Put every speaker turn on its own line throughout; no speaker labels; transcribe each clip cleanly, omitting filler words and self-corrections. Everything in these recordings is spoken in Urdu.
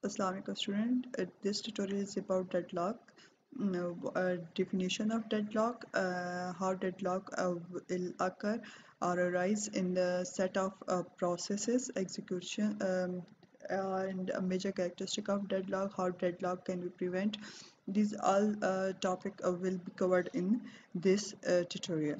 Assalamualaikum student. This tutorial is about deadlock. Definition of deadlock, how deadlock will occur or arise in the set of processes, execution, and a major characteristic of deadlock, how deadlock can be prevented. These all topic will be covered in this tutorial.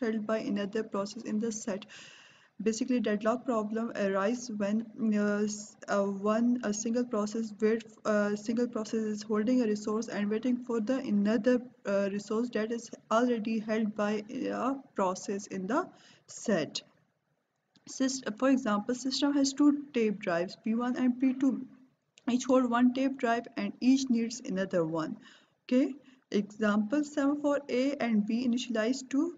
held by another process in the set. Basically, deadlock problem arise when a single process is holding a resource and waiting for the another resource that is already held by a process in the set. For example, system has two tape drives, P1 and P2. Each hold one tape drive and each needs another one. Okay. Example, semaphore A and B initialized to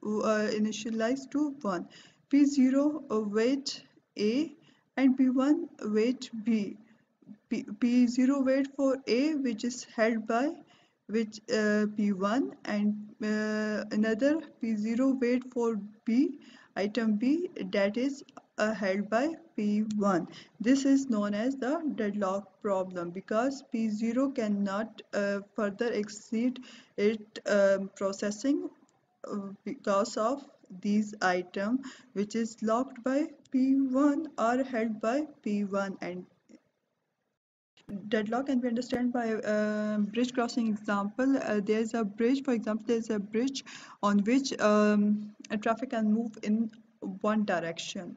initialized to 1. P0 wait A and P1 wait B. P0 wait for A, which is held by P1, and another P0 wait for B, item B, that is held by P1. This is known as the deadlock problem because P0 cannot further exceed its processing because of these item which is locked by P1 or held by P1. And deadlock can be understood by bridge crossing example. There's a bridge, for example, there's a bridge on which traffic can move in one direction.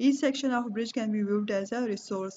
Each section of a bridge can be viewed as a resource.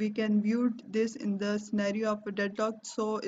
we can view this in the scenario of a deadlock. So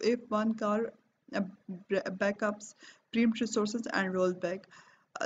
if one car backups preempt resources and roll back.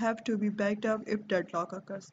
have to be backed up if deadlock occurs.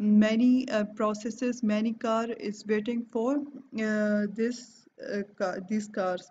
many processes, many car is waiting for these cars.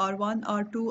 R1, R2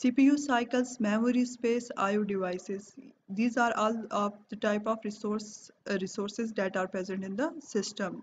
CPU cycles, memory space, IO devices. These are all of the type of resources that are present in the system.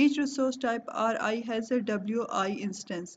Each resource type RI has a WI instance.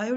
IO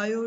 IO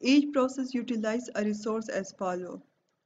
Each process utilize a resource as follow.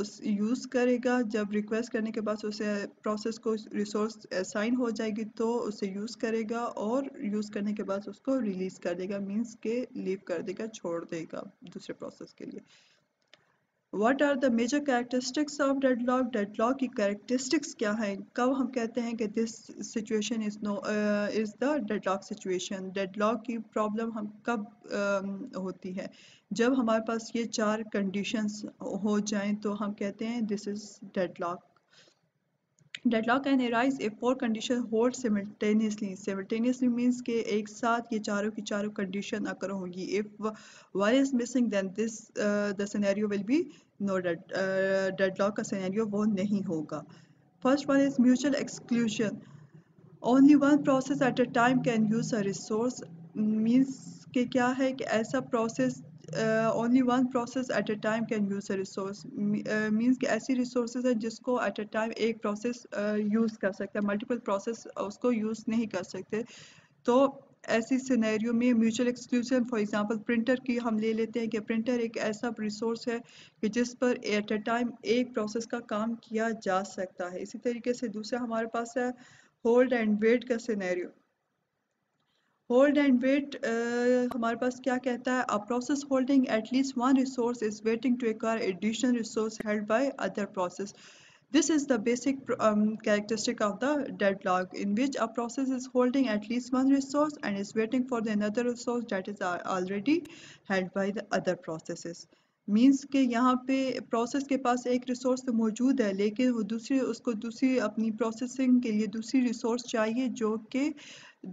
اس یوز کرے گا. جب ریکویسٹ کرنے کے بعد اسے پروسیس کو ریسورس اسائن ہو جائے گی تو اسے یوز کرے گا, اور یوز کرنے کے بعد اس کو ریلیز کر دے گا, مینس کہ لیو کر دے گا, چھوڑ دے گا دوسرے پروسیس کے لیے. What are the major characteristics of deadlock? Deadlock کی characteristics کیا ہیں؟ کب ہم کہتے ہیں کہ this situation is the deadlock situation. Deadlock کی problem ہم کب ہوتی ہے؟ جب ہمارے پاس یہ 4 conditions ہو جائیں تو ہم کہتے ہیں this is deadlock. Deadlock can arise if 4 conditions hold simultaneously. Simultaneously means کہ ایک ساتھ یہ چاروں کی چاروں condition اکر ہوگی. If one is missing then the scenario will be no deadlock کا scenario وہ نہیں ہوگا. First one is mutual exclusion. Only one process at a time can use a resource. Means کہ کیا ہے کہ ایسا process only one process at a time can use a resource. Means کہ ایسی resources ہیں جس کو at a time ایک process use کر سکتا ہے, multiple process اس کو use نہیں کر سکتے. تو ایسی سینیریو میں mutual exclusion, for example printer کی ہم لے لیتے ہیں کہ پرنٹر ایک ایسا ریسورس ہے کہ جس پر ایٹ اے ٹائم ایک پروسیس کا کام کیا جا سکتا ہے. اسی طریقے سے دوسرا ہمارے پاس ہے ہولڈ اینڈ ویٹ کا سینیریو. ہولڈ اینڈ ویٹ ہمارے پاس کیا کہتا ہے؟ A process holding at least one resource is waiting to acquire additional resource held by other process. This is the basic characteristic of the deadlock, in which a process is holding at least one resource and is waiting for the another resource that is already held by the other processes. Means کہ یہاں پہ پروسیس کے پاس ایک ریسورس تو موجود ہے, لیکن وہ اس کو دوسری اپنی پروسیسنگ کے لیے دوسری ریسورس چاہیے جو کہ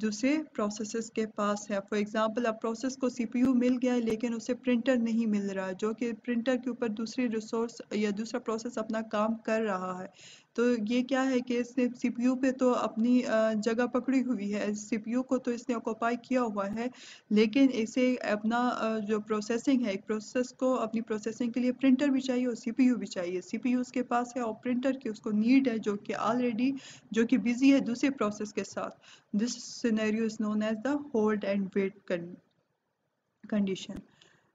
دوسرے پروسیسز کے پاس ہے. فار ایگزامپل اب پروسیس کو سی پی یو مل گیا ہے لیکن اسے پرنٹر نہیں مل رہا, جو کہ پرنٹر کے اوپر دوسری ریسورس یا دوسرا پروسیس اپنا کام کر رہا ہے. تو یہ کیا ہے کہ اس نے سی پی یو پہ تو اپنی جگہ پکڑی ہوئی ہے, سی پی یو کو تو اس نے آکوپائی کیا ہوا ہے, لیکن اسے اپنا جو پروسیسنگ ہے, ایک پروسیس کو اپنی پروسیسنگ کے لیے پرنٹر بھی چاہیے اور سی پی یو بھی چاہیے. سی پی یو اس کے پاس ہے اور پرنٹر کی اس کو نیڈ ہے جو کہ آلریڈی جو کہ بزی ہے دوسرے پروسیس کے ساتھ. This scenario is known as the hold and wait condition.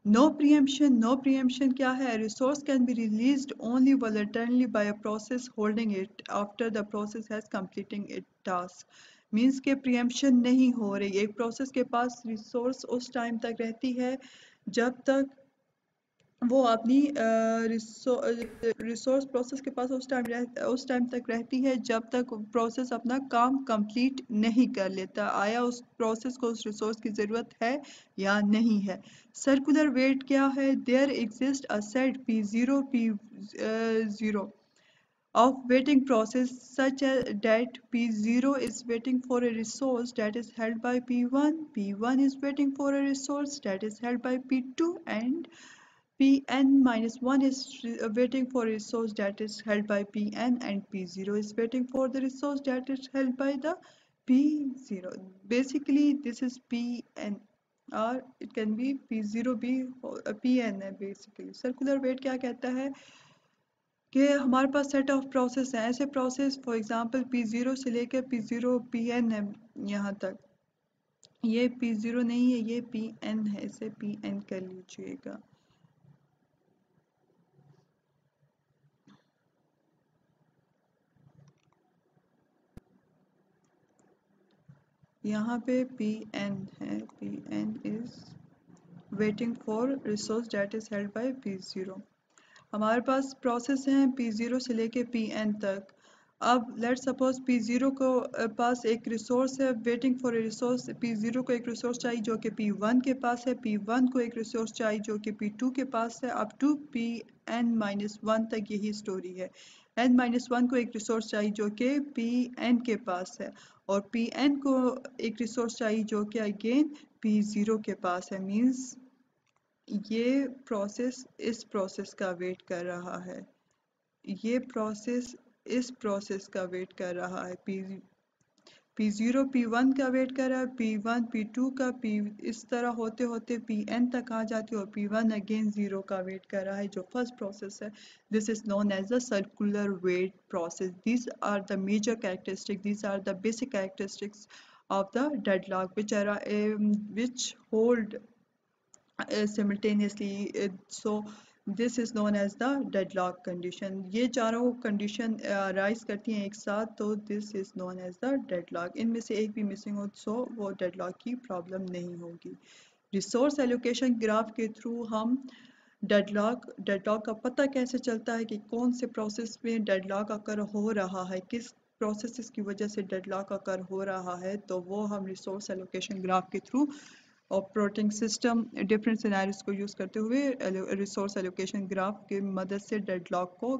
No preemption. No preemption کیا ہے؟ A resource can be released only voluntarily by a process holding it after the process has completing its task. Means کہ preemption نہیں ہو رہی. ایک process کے پاس resource اس ٹائم تک رہتی ہے جب تک وہ اپنی ریسورس پروسیس کے پاس اس ٹائم تک رہتی ہے جب تک پروسیس اپنا کام کمپلیٹ نہیں کر لیتا. آیا اس پروسیس کو اس ریسورس کی ضرورت ہے یا نہیں ہے. سرکولر ویٹ کیا ہے؟ There exist a set P0 P0 of waiting process such that P0 is waiting for a resource that is held by P1, P1 is waiting for a resource that is held by P2, and Pn-1 is waiting for a resource that is held by Pn, and P0 is waiting for the resource that is held by the P0. Basically this is Pn, or it can be P0 بھی Pn ہے. basically circular wait کیا کہتا ہے کہ ہمارے پاس سیٹ آف پروسیس ہیں, ایسے پروسیس فار ایگزامپل P0 سے لے کے P0 Pn ہے یہاں تک. یہ P0 نہیں ہے, یہ Pn ہے, اسے Pn کر لیجئے گا. یہاں پہ Pn ہے, Pn is waiting for resource that is held by P0. ہمارے پاس پروسیس ہیں P0 سے لے کے Pn تک. اب لیٹ سپوز P0 کو پاس ایک ریسورس ہے waiting for a resource. P0 کو ایک ریسورس چاہیے جو کہ P1 کے پاس ہے, P1 کو ایک ریسورس چاہیے جو کہ P2 کے پاس ہے. اب to Pn-1 تک یہی سٹوری ہے. n-1 کو ایک ریسورس چاہیے جو کہ Pn کے پاس ہے, اور Pn کو ایک ریسورس چاہیے جو کہ اگین P0 کے پاس ہے. مینس یہ پروسیس اس پروسیس کا ویٹ کر رہا ہے, یہ پروسیس اس پروسیس کا ویٹ کر رہا ہے. P0 P1 کا ویٹ کر رہا ہے, P1 P2 کا, اس طرح ہوتے ہوتے Pn تک آ جاتی ہے, اور P1 اگین 0 کا ویٹ کر رہا ہے جو فرسٹ پروسیس ہے. This is known as the circular wait process. These are the major characteristics, these are the basic characteristics of the deadlock which hold simultaneously. So This is known as the deadlock condition. یہ چاروں کنڈیشن رائز کرتی ہیں ایک ساتھ تو this is known as the deadlock. ان میں سے ایک بھی مسنگ ہو سو وہ deadlock کی پرابلم نہیں ہوگی. ریسورس ایلوکیشن گراف کے تھرو ہم ڈیڈلاک کا پتہ کیسے چلتا ہے کہ کون سے پروسیس میں ڈیڈلاک اکر ہو رہا ہے, کس پروسیسز کی وجہ سے ڈیڈلاک اکر ہو رہا ہے, تو وہ ہم ریسورس ایلوکیشن گراف کے through operating system different scenarios کو یوز کرتے ہوئے ریسورس ایلوکیشن گراف کی مدد سے ڈیڈ لاک کو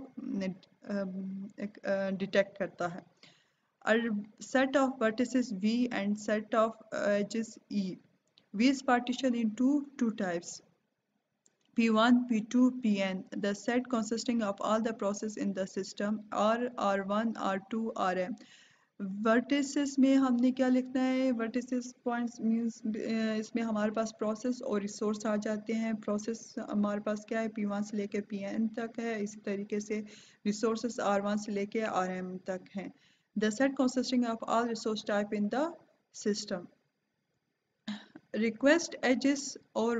ڈیٹیکٹ کرتا ہے. Set of vertices V and set of edges E. V is partitioned into two types, P1, P2, Pn. The set consisting of all the processes in the system R1, R2, Rm. Vertices میں ہم نے کیا لکھنا ہے, ورٹیسز پوائنٹس مینس اس میں ہمارے پاس پروسیس اور ریسورس آ جاتے ہیں. پروسیس ہمارے پاس کیا ہے, P1 سے لے کے Pn تک ہے, اسی طریقے سے ریسورسز R1 سے لے کے Rm تک ہیں. The set consisting of all resource type in the system. Request edges اور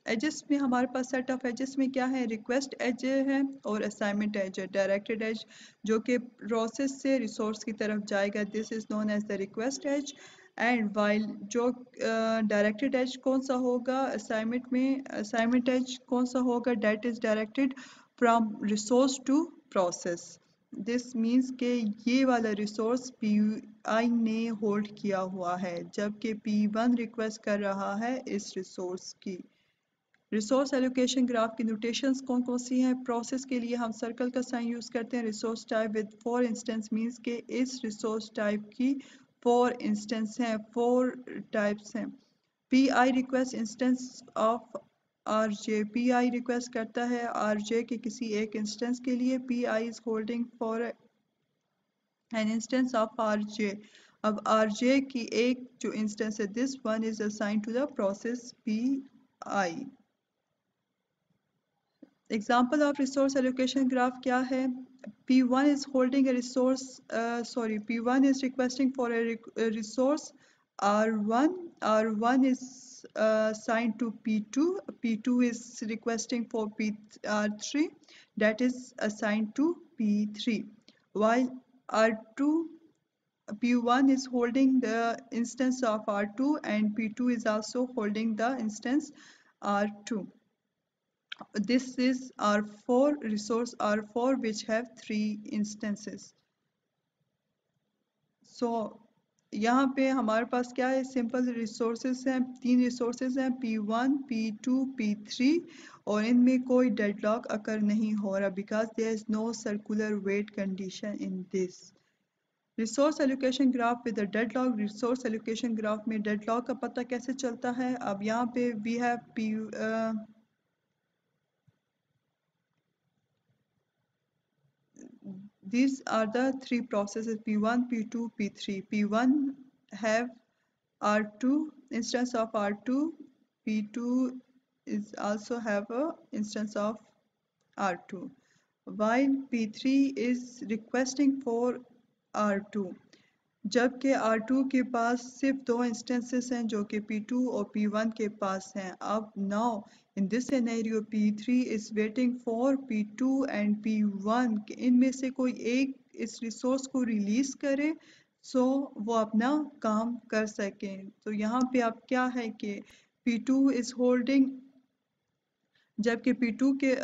ایجز میں ہمارے پاس سیٹ آف ایجز میں کیا ہے, ریکویسٹ ایج ہے اور اسائنمنٹ ایج ہے. ڈائریکٹڈ ایج جو کہ پروسیس سے ریسورس کی طرف جائے گا, this is known as the request edge. And while جو ڈائریکٹڈ ایج کون سا ہوگا اسائنمنٹ میں, اسائنمنٹ ایج کون سا ہوگا, that is directed from resource to process. This means کہ یہ والا ریسورس پی آئی نے ہولڈ کیا ہوا ہے جبکہ P1 ریکویسٹ کر رہا ہے اس ریسورس کی. ریسورس ایلوکیشن گراف کی نوٹیشنز کون کون سی ہیں. پروسیس کے لیے ہم سرکل کا سائن یوز کرتے ہیں. Resource type with 4 instance means کہ اس ریسورس ٹائپ کی 4 انسٹنس ہیں, 4 ٹائپس ہیں. P I request instance of R J. P I request کرتا ہے آر جے کے کسی ایک انسٹنس کے لیے. P I is holding for an instance of rj. اب rj کی ایک جو انسٹنس ہے, this one is assigned to the process pi. Example of resource allocation graph کیا ہے, P1 is holding a resource, P1 is requesting for a resource R1. R1 is assigned to P2. P2 is requesting for R3 that is assigned to P3. While R2, P1 is holding the instance of R2 and P2 is also holding the instance R2. This is R4, resource R4 which have 3 instances. So یہاں پہ ہمارے پاس کیا ہے, سمپل ریسورسز ہیں, 3 ریسورسز ہیں, P1, P2, P3 اور ان میں کوئی ڈیڈ لاک اکر نہیں ہو رہا because there is no circular weight condition in this. Resource allocation graph with deadlock. Resource allocation graph میں ڈیڈ لاک کا پتہ کیسے چلتا ہے. اب یہاں پہ we have these are the 3 processes P1, P2, P3. P1 have R2, instance of R2. P2 is also have a instance of R2. While P3 is requesting for R2. جبکہ R2 کے پاس صرف 2 انسٹنسز ہیں جو کہ P2 اور P1 کے پاس ہیں. اب now in this scenario P3 is waiting for P2 and P1 کہ ان میں سے کوئی ایک اس ریسورس کو ریلیز کرے سو وہ اپنا کام کر سکیں. تو یہاں پہ اب کیا ہے کہ P2 is holding, جبکہ P2 کے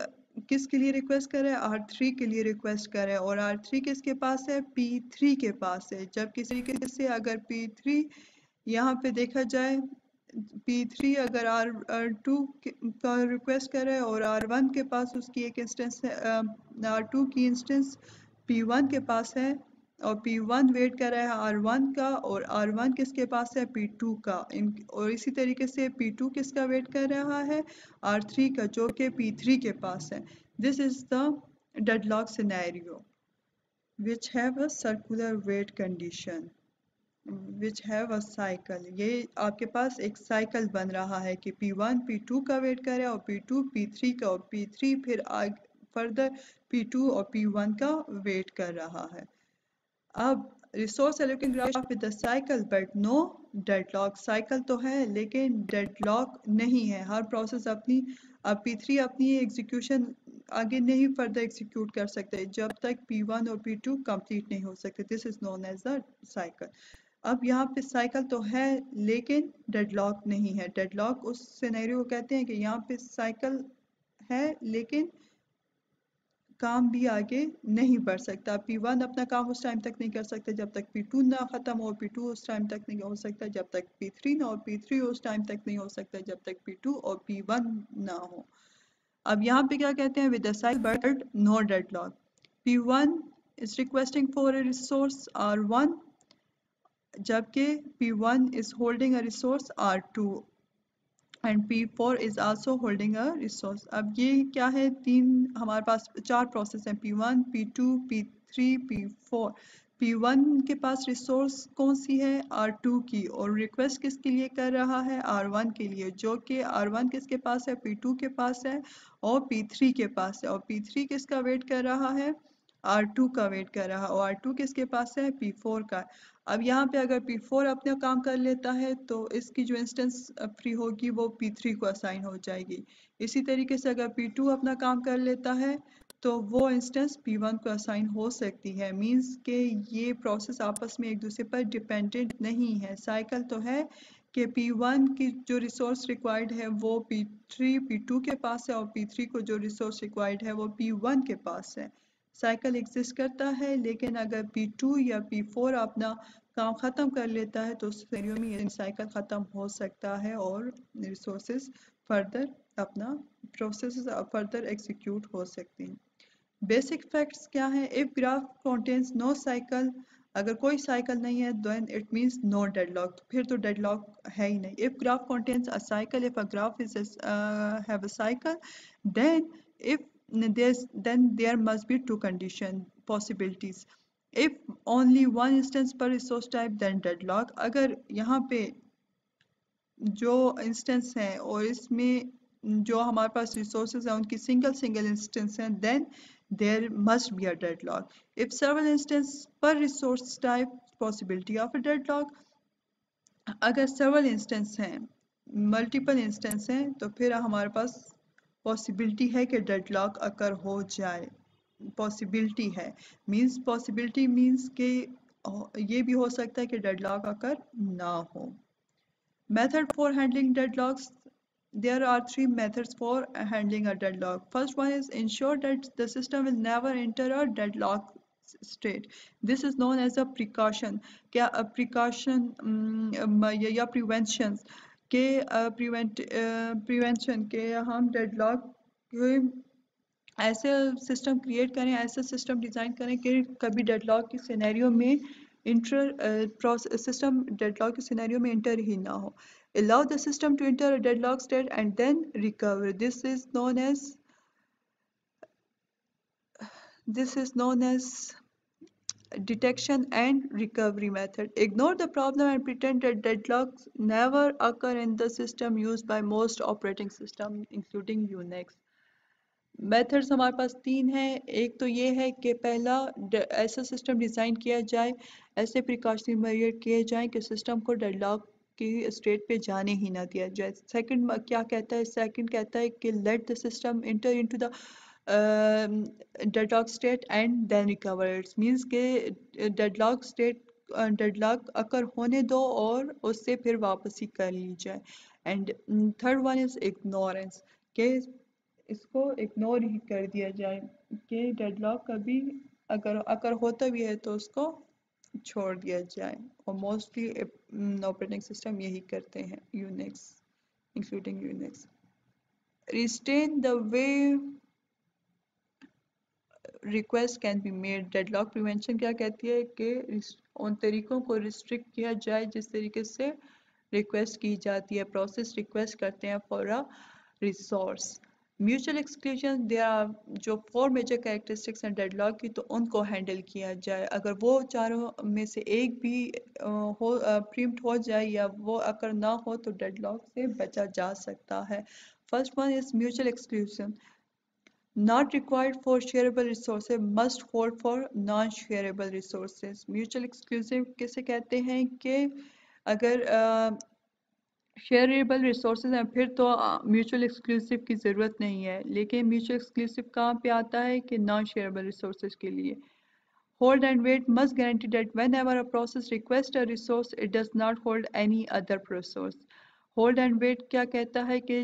کس کے لیے ریکویسٹ کر رہے ہیں, R3 کے لیے ریکویسٹ کر رہے ہیں اور R3 کس کے پاس ہے, P3 کے پاس ہے. جب کسی طریقے سے اگر P3 یہاں پہ دیکھا جائے, P3 اگر R2 کا ریکویسٹ کر رہے ہیں اور R1 کے پاس اس کی ایک انسٹنس ہے, R2 کی انسٹنس P1 کے پاس ہے اور P1 ویٹ کر رہا ہے R1 کا اور R1 کس کے پاس ہے, P2 کا. اور اسی طریقے سے P2 کس کا ویٹ کر رہا ہے, R3 کا جو کہ P3 کے پاس ہے. This is the deadlock scenario which have a circular weight condition which have a cycle. یہ آپ کے پاس ایک سائیکل بن رہا ہے کہ P1 P2 کا ویٹ کر رہا ہے اور P2 P3 کا اور P3 پھر فردر P2 اور P1 کا ویٹ کر رہا ہے. اب resource allocation graph with the cycle but no deadlock. Cycle تو ہے لیکن ڈیڈ لاک نہیں ہے, ہر پروسیس اپنی اب P3 اپنی ایگزیکیوشن آگے نہیں فردر ایگزیکیوٹ کر سکتے جب تک P1 اور P2 کمپلیٹ نہیں ہو سکتے. دس is known as a cycle. اب یہاں پہ سائیکل تو ہے لیکن ڈیڈ لاک نہیں ہے. ڈیڈ لاک اس سینیریو کو کہتے ہیں کہ یہاں پہ سائیکل ہے لیکن کام بھی آگے نہیں بڑھ سکتا. P1 اپنا کام اس ٹائم تک نہیں کر سکتا جب تک P2 نہ ختم ہو. P2 اس ٹائم تک نہیں ہو سکتا جب تک P3 نہ ہو. P3 اس ٹائم تک نہیں ہو سکتا جب تک P2 اور P1 نہ ہو. اب یہاں پہ کیا کہتے ہیں with the cycle but no deadlock. P1 is requesting for a resource R1 جبکہ P1 is holding a resource R2 and P4 is also holding a resource. اب یہ کیا ہے ہمارے پاس 4 پروسیس ہیں P1 P2 P3 P4. P1 کے پاس ریسورس کون سی ہے R2 کی اور ریکویسٹ کس کے لیے کر رہا ہے R1 کے لیے جو کہ R1 کس کے پاس ہے P2 کے پاس ہے اور P3 کے پاس ہے اور P3 کس کا ویٹ کر رہا ہے R2 کا ویٹ کر رہا اور R2 کس کے پاس ہے P4 کا. اب یہاں پہ اگر P4 اپنا کام کر لیتا ہے تو اس کی جو انسٹنس فری ہوگی وہ P3 کو اسائن ہو جائے گی. اسی طریقے سے اگر P2 اپنا کام کر لیتا ہے تو وہ انسٹنس P1 کو اسائن ہو سکتی ہے. مینس کہ یہ پروسیس آپس میں ایک دوسرے پر ڈیپینڈنٹ نہیں ہے. سائیکل تو ہے کہ P1 کی جو ریسورس ریکوائرڈ ہے وہ P3 P2 کے پاس ہے اور P3 کو جو ریسورس ریکوائرڈ ہے وہ P1 کے پاس ہے. سائیکل ایگزسٹ کرتا ہے لیکن اگر P2 یا P4 اپنا کام ختم کر لیتا ہے تو اس سینیریو میں یہ سائیکل ختم ہو سکتا ہے اور ریسورسز فردر اپنا پروسیسز فردر ایگزیکیوٹ ہو سکتے ہیں. بیسک فیکٹس کیا ہیں؟ if graph contains no cycle اگر کوئی سائیکل نہیں ہے then it means no deadlock پھر تو ڈیڈ لاک ہے ہی نہیں. if graph contains a cycle if a graph is have a cycle then there must be two condition possibilities. if only one instance per resource type then deadlock. اگر یہاں پہ جو انسٹنس ہیں اور اس میں جو ہمارے پاس ریسورسز ہیں ان کی سنگل انسٹنس ہیں then there must be a deadlock. if several instance per resource type possibility of a deadlock اگر several instance ہیں multiple instance ہیں تو پھر ہمارے پاس possibility ہے کہ ڈیڈ لاک اکر ہو جائے. possibility ہے possibility means کہ یہ بھی ہو سکتا ہے کہ ڈیڈ لاک اکر نہ ہو. Method for handling deadlocks. There are 3 methods for handling a deadlock. First one is ensure that the system will never enter a deadlock state. This is known as a precaution. کیا precaution یا prevention کہ prevention کہ ہم ڈیڈ لاک ایسے سسٹم کریٹ کریں ایسا سسٹم ڈیزائن کریں کہ کبھی ڈیڈ لاک کی سینیریو میں سسٹم ڈیڈ لاک کے سینیریو میں انٹر ہی نہ ہو. allow the system to enter a deadlock state and then recover. This is known as detection and recovery method. Ignore the problem and pretend that deadlocks never occur in the system used by most operating systems including Unix. Methods ہمارے پاس 3 ہیں. ایک تو یہ ہے کہ پہلا ایسا سسٹم ڈیزائن کیا جائے ایسے پریکاشنری میجر کیے جائیں کہ سسٹم کو ڈیڈ لاک کی اسٹیٹ پہ جانے ہی نہ دیا جائے. سیکنڈ کیا کہتا ہے؟ سیکنڈ کہتا ہے کہ let the system enter into the dead lock state and then recover. It's means کہ dead lock state dead lock occur ہونے دو اور اس سے پھر واپسی کر لی جائے. And third one is ignorance کہ اس کو اگنور ہی کر دیا جائے کہ ڈیڈ لاک کبھی اگر ہوتا بھی ہے تو اس کو چھوڑ دیا جائے. اور موسٹلی آپریٹنگ سسٹم یہی کرتے ہیں Unix including Unix. Restrain the way request can be made. Dead lock prevention کیا کہتی ہے کہ ان طریقوں کو ریسٹرکٹ کیا جائے جس طریقے سے ریکویسٹ کی جاتی ہے. پروسیس ریکویسٹ کرتے ہیں for a resource. Mutual exclusion جو 4 میجر کریکٹرسٹکس ہیں ڈیڈ لاک کی تو ان کو ہینڈل کیا جائے. اگر وہ چاروں میں سے ایک بھی پریمپٹ ہو جائے یا وہ اگر نہ ہو تو ڈیڈ لاک سے بچا جا سکتا ہے. First one is mutual exclusion. not required for shareable resources must hold for non-shareable resources. Mutual exclusion کسے کہتے ہیں کہ اگر شیئریبل ریسورسز ہیں پھر تو میوچل ایکسکلوسیو کی ضرورت نہیں ہے، لیکن میوچل ایکسکلوسیو کہاں پہ آتا ہے کہ نان شیئربل ریسورسز کے لیے. Hold and wait must guarantee that whenever a process requests a resource, it does not hold any other resource. Hold and wait کیا کہتا ہے کہ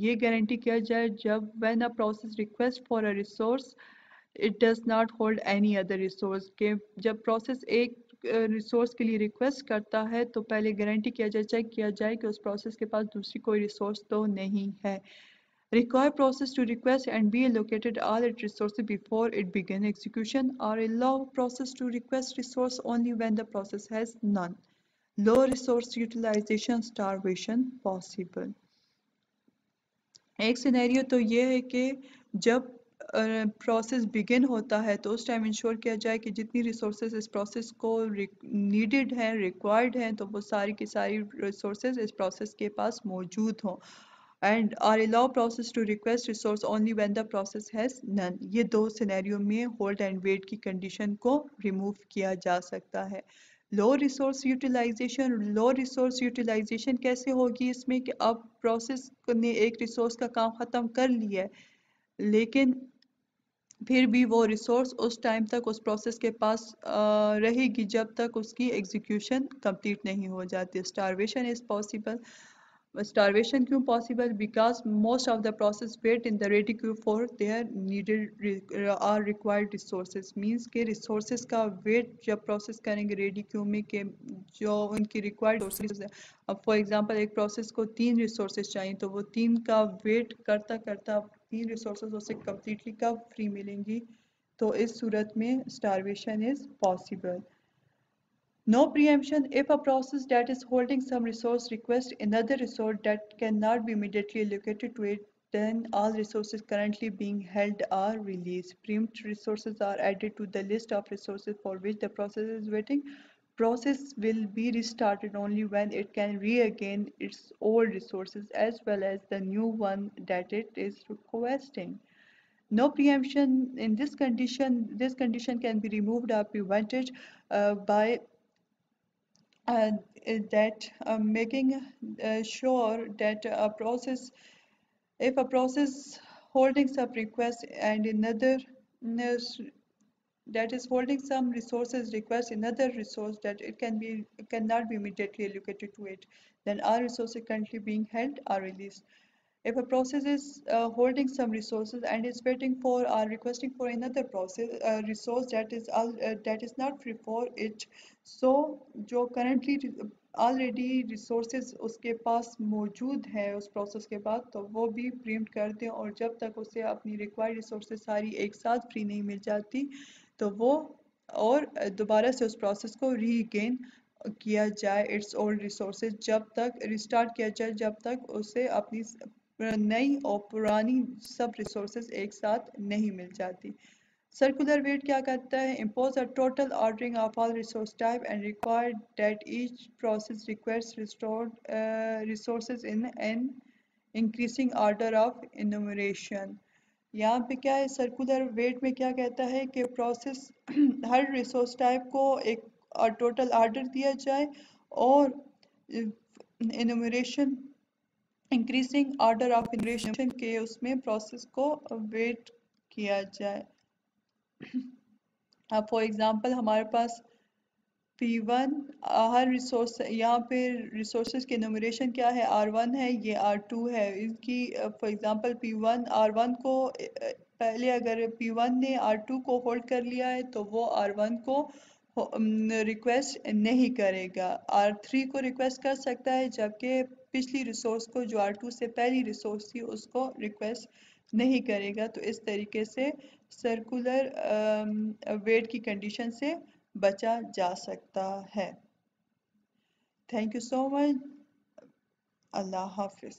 یہ گارنٹی کیا جائے جب when a process requests for a resource, it does not hold any other resource. کہ جب پروسیس ایک ریسورس کے لیے ریکویسٹ کرتا ہے تو پہلے گارنٹی کیا جائے، چیک کیا جائے کہ اس پروسیس کے پاس دوسری کوئی ریسورس تو نہیں ہے. Require process to request and be allocated all its resources before it begin execution, or allow process to request resource only when the process has none. Low resource utilization starvation possible. ایک سینیریو تو یہ ہے کہ جب پروسیس بگن ہوتا ہے تو اس ٹائم انشور کیا جائے کہ جتنی ریسورسز اس پروسیس کو نیڈڈ ہیں، ریکوائرڈ ہیں، تو وہ ساری کی ساری ریسورسز اس پروسیس کے پاس موجود ہوں. And or allow process to request resource only when the process has none. یہ دو سینیریو میں ہولڈ اینڈ ویٹ کی کنڈیشن کو ریموو کیا جا سکتا ہے. لو ریسورس یوٹیلائزیشن کیسے ہوگی اس میں کہ اب پروسیس نے ایک ریسورس کا کام ختم کر لیا ہے، لیکن پھر بھی وہ ریسورس اس ٹائم تک اس پروسیس کے پاس رہے گی جب تک اس کی ایگزیکیوشن کمپلیٹ نہیں ہو جاتی. Starvation is possible. Starvation کیوں possible? Because most of the process wait in the ready queue for their needed or required resources. Means کہ resources کا wait جب process کریں گے ready queue میں کہ جو ان کی required resources ہیں. اب for example ایک process کو 3 resources چاہیے تو وہ 3 کا wait کرتا کرتا 3 resources اسے completely کب free ملیں گی، تو اس صورت میں starvation is possible. No preemption. If a process that is holding some resource requests another resource that cannot be immediately allocated to it, then all resources currently being held are released. Preempt resources are added to the list of resources for which the process is waiting. Process will be restarted only when it can regain its old resources as well as the new one that it is requesting. No preemption. In this condition can be removed or prevented by that making sure that a process, if a process holding some request and another that is holding some resources request another resource that cannot be immediately allocated to it, then all resources currently being held are released. If a process is holding some resources and is waiting for or requesting for another resource that is not free for it, so جو currently already resources اس کے پاس موجود ہے اس پروسیس کے بعد تو وہ بھی پریمپٹ کر دیں، اور جب تک اسے اپنی ریکوائرڈ ریسورسز ساری ایک ساتھ فری نہیں مل جاتی تو وہ اور دوبارہ سے اس پروسیس کو ری گین کیا جائے اٹس اولڈ ریسورسز، جب تک ریسٹارٹ کیا جائے جب تک اسے اپنی نئی اور پرانی سب ریسورسز ایک ساتھ نہیں مل جاتی. سرکولر ویٹ کیا کرتا ہے؟ impose a total ordering of all resource type and require that each process requires restored resources in an increasing order of enumeration. یہاں پہ کیا ہے سرکولر ویٹ میں کیا کہتا ہے کہ پروسیس ہر ریسورس ٹائپ کو ایک ٹوٹل آرڈر دیا جائے اور enumeration increasing order of enumeration کے اس میں پروسیس کو ویٹ کیا جائے. اب فار ایگزامپل ہمارے پاس P1 ہر ریسورس، یہاں پہ ریسورسز کی انومریشن کیا ہے R1 ہے، یہ R2 ہے. ان کی فار ایگزامپل P1 R1 کو پہلے اگر P1 نے R2 کو ہولڈ کر لیا ہے تو وہ R1 کو ریکویسٹ نہیں کرے گا، R3 کو ریکویسٹ کر سکتا ہے جبکہ پچھلی ریسورس کو جو R2 سے پہلی ریسورس تھی اس کو ریکویسٹ نہیں کرے گا. تو اس طریقے سے سرکولر ویٹ کی کنڈیشن سے بچا جا سکتا ہے. تھینک یو سو مچ. اللہ حافظ.